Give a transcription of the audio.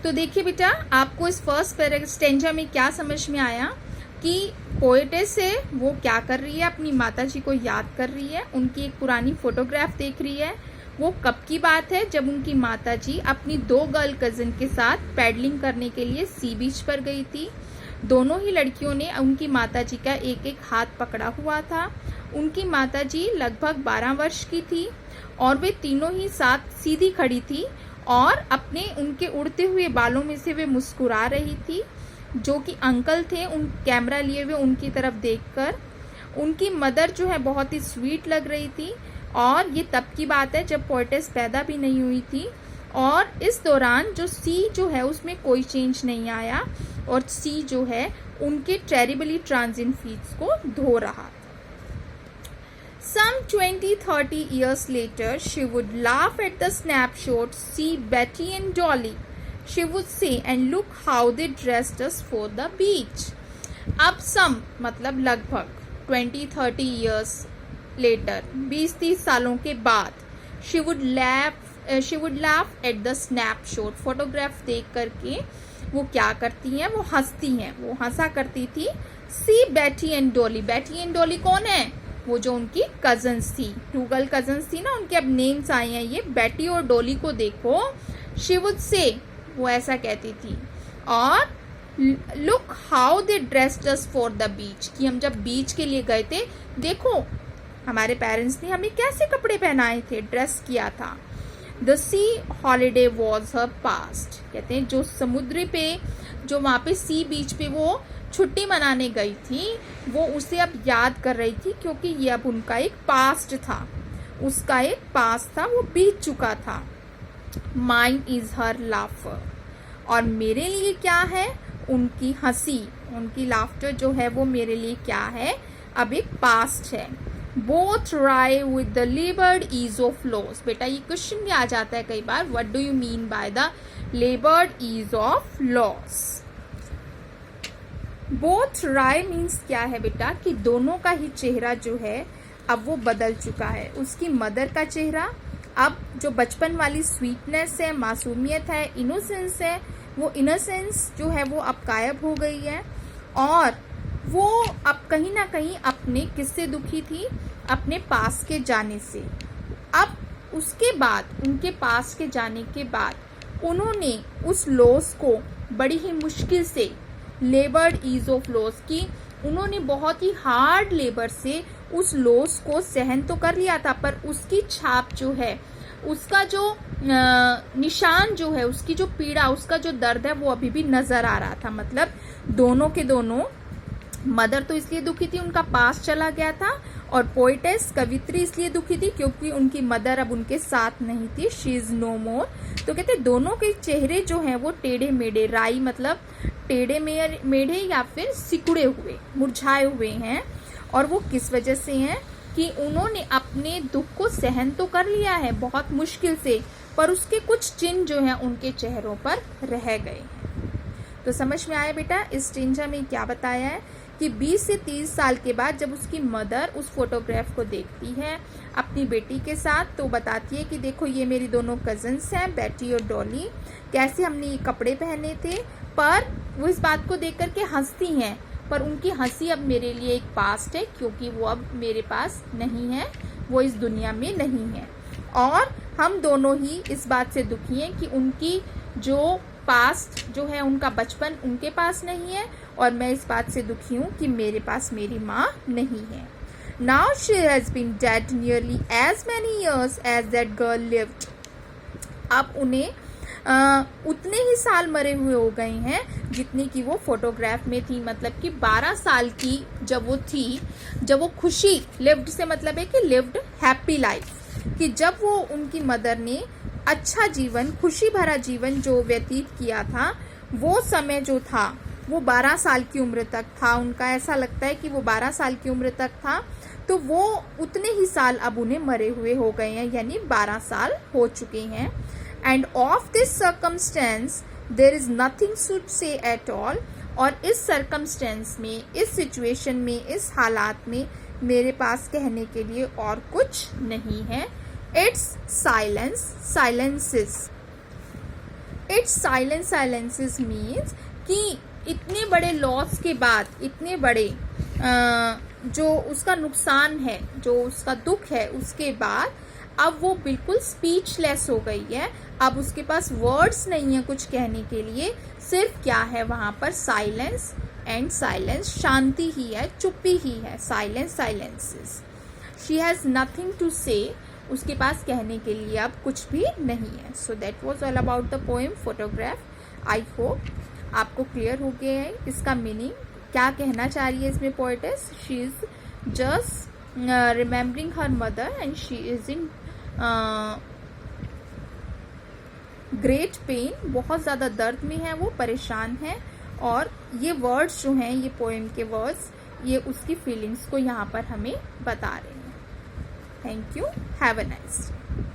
तो देखिए बेटा, आपको इस फर्स्ट स्टेंजा में क्या समझ में आया कि पोएटेस है वो क्या कर रही है, अपनी माता जी को याद कर रही है, उनकी एक पुरानी फोटोग्राफ देख रही है। वो कब की बात है, जब उनकी माता जी अपनी 2 गर्ल कजिन के साथ पैडलिंग करने के लिए सी बीच पर गई थी। दोनों ही लड़कियों ने उनकी माता जी का एक एक हाथ पकड़ा हुआ था। उनकी माता जी लगभग 12 वर्ष की थी और वे तीनों ही साथ सीधी खड़ी थी और अपने उनके उड़ते हुए बालों में से वे मुस्कुरा रही थी। जो कि अंकल थे उन कैमरा लिए हुए उनकी तरफ देखकर। उनकी मदर जो है बहुत ही स्वीट लग रही थी और ये तब की बात है जब पोएटेस पैदा भी नहीं हुई थी। और इस दौरान जो सी जो है उसमें कोई चेंज नहीं आया और सी जो है उनके टेरिबली ट्रांजिएंट फीट्स को धो रहा था। Some 20-30 years later, she would laugh at the snapshot, see Betty and Dolly. She would say, and look how they dressed us for the beach. अब some मतलब लगभग 20-30 years later, 20-30 सालों के बाद, she would laugh at the snapshot. Photograph देख करके वो क्या करती हैं, वो हंसती हैं, वो हंसा करती थी। See Betty and Dolly. Betty and Dolly कौन है? वो जो उनकी कजन्स थी, 2 गर्ल कजन्स थी ना, उनके अब नेम्स आए हैं ये बेटी और डोली को देखो। शी वुड से, वो ऐसा कहती थी। और look how they dressed us for the beach, कि हम जब बीच के लिए गए थे, देखो हमारे पेरेंट्स ने हमें कैसे कपड़े पहनाए थे, ड्रेस किया था। The C holiday was her past, कहते हैं जो समुद्र पे, जो वहाँ पे सी बीच पे वो छुट्टी मनाने गई थी, वो उसे अब याद कर रही थी क्योंकि ये अब उनका एक पास्ट था, उसका एक पास्ट था, वो बीत चुका था। माइन इज हर लाफर, और मेरे लिए क्या है, उनकी हंसी, उनकी लाफ्टर जो है वो मेरे लिए क्या है, अब एक पास्ट है। Both rye with the laboured ease of loss, बेटा ये क्वेश्चन भी आ जाता है कई बार, what do you mean by the laboured ease of loss. Both rye means क्या है बेटा, कि दोनों का ही चेहरा जो है अब वो बदल चुका है। उसकी मदर का चेहरा अब जो बचपन वाली स्वीटनेस है, मासूमियत है, इनोसेंस है, वो इनोसेंस जो है वो अब गायब हो गई है। और वो अब कहीं ना कहीं अपने किससे दुखी थी, अपने पास के जाने से। अब उसके बाद, उनके पास के जाने के बाद उन्होंने उस लॉस को बड़ी ही मुश्किल से, लेबर्ड ईज ऑफ लॉस की, उन्होंने बहुत ही हार्ड लेबर से उस लॉस को सहन तो कर लिया था, पर उसकी छाप जो है, उसका जो निशान जो है, उसकी जो पीड़ा, उसका जो दर्द है वो अभी भी नजर आ रहा था। मतलब दोनों के दोनों, मदर तो इसलिए दुखी थी उनका पास चला गया था, और पोएटेस कवित्री इसलिए दुखी थी क्योंकि उनकी मदर अब उनके साथ नहीं थी, शी इज नो मोर। तो कहते दोनों के चेहरे जो हैं वो टेढ़े मेढ़े, राई मतलब टेढ़े मेढ़े या फिर सिकुड़े हुए, मुरझाए हुए हैं। और वो किस वजह से हैं, कि उन्होंने अपने दुख को सहन तो कर लिया है बहुत मुश्किल से, पर उसके कुछ चिन्ह जो हैं उनके चेहरों पर रह गए हैं। तो समझ में आया बेटा, इस स्टेंजा में क्या बताया है कि 20 से 30 साल के बाद जब उसकी मदर उस फोटोग्राफ को देखती है अपनी बेटी के साथ, तो बताती है कि देखो ये मेरी दोनों कजन्स हैं, बेटी और डॉली, कैसे हमने ये कपड़े पहने थे। पर वो इस बात को देख करके हंसती हैं, पर उनकी हंसी अब मेरे लिए एक पास्ट है क्योंकि वो अब मेरे पास नहीं है, वो इस दुनिया में नहीं है। और हम दोनों ही इस बात से दुखी हैं कि उनकी जो पास्ट जो है, उनका बचपन उनके पास नहीं है, और मैं इस बात से दुखी हूँ कि मेरे पास मेरी माँ नहीं है। Now she has been dead nearly as many years as that girl lived, अब उन्हें उतने ही साल मरे हुए हो गए हैं जितनी कि वो फोटोग्राफ में थी। मतलब कि 12 साल की जब वो थी, जब वो खुशी, लिव्ड से मतलब है कि लिव्ड हैप्पी लाइफ, कि जब वो उनकी मदर ने अच्छा जीवन, खुशी भरा जीवन जो व्यतीत किया था, वो समय जो था वो 12 साल की उम्र तक था। उनका ऐसा लगता है कि वो 12 साल की उम्र तक था, तो वो उतने ही साल अब उन्हें मरे हुए हो गए हैं, यानी 12 साल हो चुके हैं। And of this circumstance there is nothing to say at all, और इस सर्कमस्टेंस में, इस सिचुएशन में, इस हालात में मेरे पास कहने के लिए और कुछ नहीं है। It's silence, silences. It's silences means कि इतने बड़े लॉस के बाद, इतने बड़े जो उसका नुकसान है, जो उसका दुख है, उसके बाद अब वो बिल्कुल स्पीचलेस हो गई है। अब उसके पास वर्ड्स नहीं है कुछ कहने के लिए, सिर्फ क्या है वहाँ पर साइलेंस एंड साइलेंस, शांति ही है, चुप्पी ही है, silences. She has nothing to say, उसके पास कहने के लिए अब कुछ भी नहीं है। So that was all about the poem photograph. I hope आपको क्लियर हो गया है इसका मीनिंग, क्या कहना चाह रही है इसमें poetess. She is just remembering her mother and she is in great pen, बहुत ज़्यादा दर्द में है वो, परेशान है। और ये वर्ड्स जो हैं, ये पोएम के वर्ड्स, ये उसकी फीलिंग्स को यहाँ पर हमें बता रहे हैं। Thank you, have a nice day.